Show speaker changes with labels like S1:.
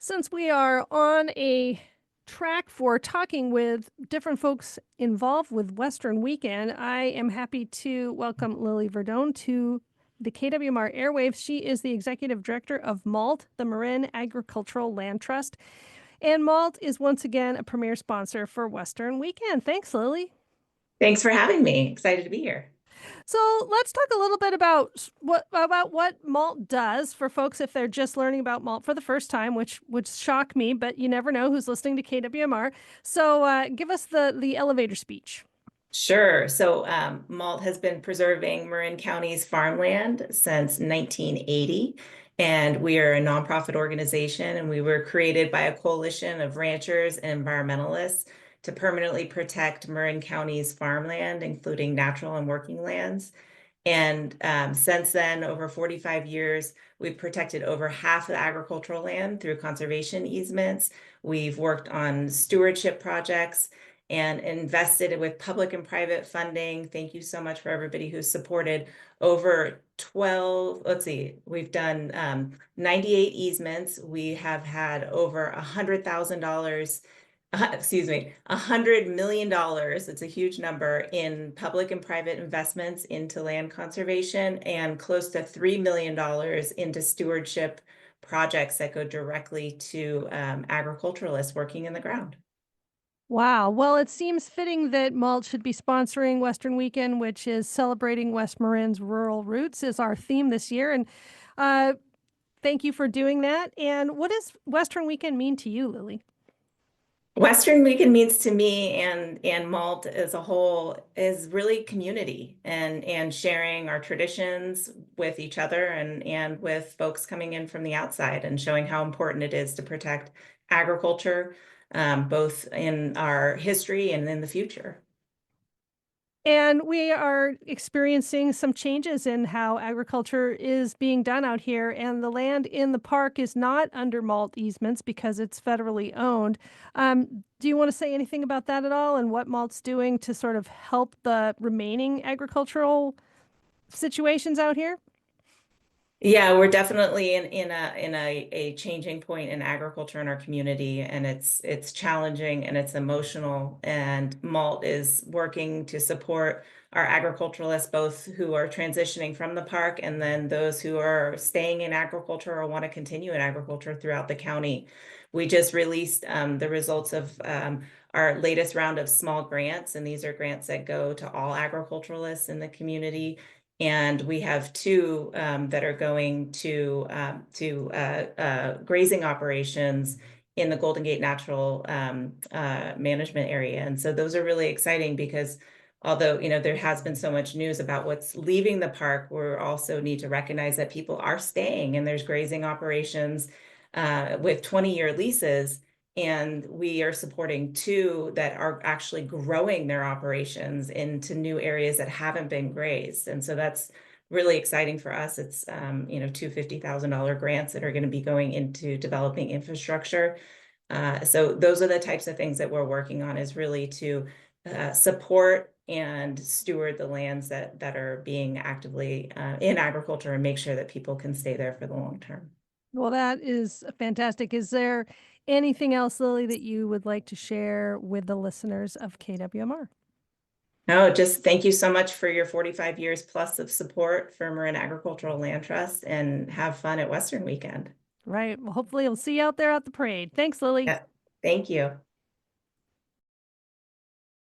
S1: Since we are on a track for talking with different folks involved with Western Weekend, I am happy to welcome Lily Verdone to the KWMR airwaves. She is the executive director of MALT, the Marin Agricultural Land Trust. And MALT is once again a premier sponsor for Western Weekend. Thanks, Lily.
S2: Thanks for having me. Excited to be here.
S1: So let's talk a little bit about what malt does for folks if they're just learning about malt for the first time, which would shock me, but you never know who's listening to KWMR. So give us the elevator speech.
S2: Sure. MALT has been preserving Marin County's farmland since 1980, and we are a nonprofit organization, and we were created by a coalition of ranchers and environmentalists to permanently protect Marin County's farmland, including natural and working lands. And since then, over 45 years, we've protected over half the agricultural land through conservation easements. We've worked on stewardship projects and invested with public and private funding. Thank you so much for everybody who's supported over 12, let's see, we've done 98 easements. We have had over $100,000 $100 million. It's a huge number in public and private investments into land conservation, and close to $3 million into stewardship projects that go directly to agriculturalists working in the ground.
S1: Wow. Well, it seems fitting that Malt should be sponsoring Western Weekend, which is celebrating West Marin's rural roots, is our theme this year. And uh, thank you for doing that. And what does Western Weekend mean to you, Lily?
S2: Western Weekend means to me and MALT as a whole is really community and sharing our traditions with each other and with folks coming in from the outside, and showing how important it is to protect agriculture, both in our history and in the future.
S1: And we are experiencing some changes in how agriculture is being done out here. And the land in the park is not under malt easements because it's federally owned. Do you want to say anything about that at all, and what malt's doing to sort of help the remaining agricultural situations out here?
S2: Yeah, we're definitely in a changing point in agriculture in our community, and it's challenging and it's emotional. And MALT is working to support our agriculturalists, both who are transitioning from the park and then those who are staying in agriculture or want to continue in agriculture throughout the county. We just released the results of our latest round of small grants, and these are grants that go to all agriculturalists in the community. And we have two that are going to grazing operations in the Golden Gate Natural Management area. And so those are really exciting because although, there has been so much news about what's leaving the park, we also need to recognize that people are staying, and there's grazing operations with 20-year leases. And we are supporting two that are actually growing their operations into new areas that haven't been grazed. And so that's really exciting for us. It's, two $50,000 grants that are going to be going into developing infrastructure. So those are the types of things that we're working on, is really to support and steward the lands that are being actively in agriculture, and make sure that people can stay there for the long term.
S1: Well, that is fantastic. Is there anything else, Lily, that you would like to share with the listeners of KWMR?
S2: No, just thank you so much for your 45 years plus of support for Marin Agricultural Land Trust, and have fun at Western Weekend.
S1: Right. Well, hopefully, I'll see you out there at the parade. Thanks, Lily.
S2: Yeah, thank you.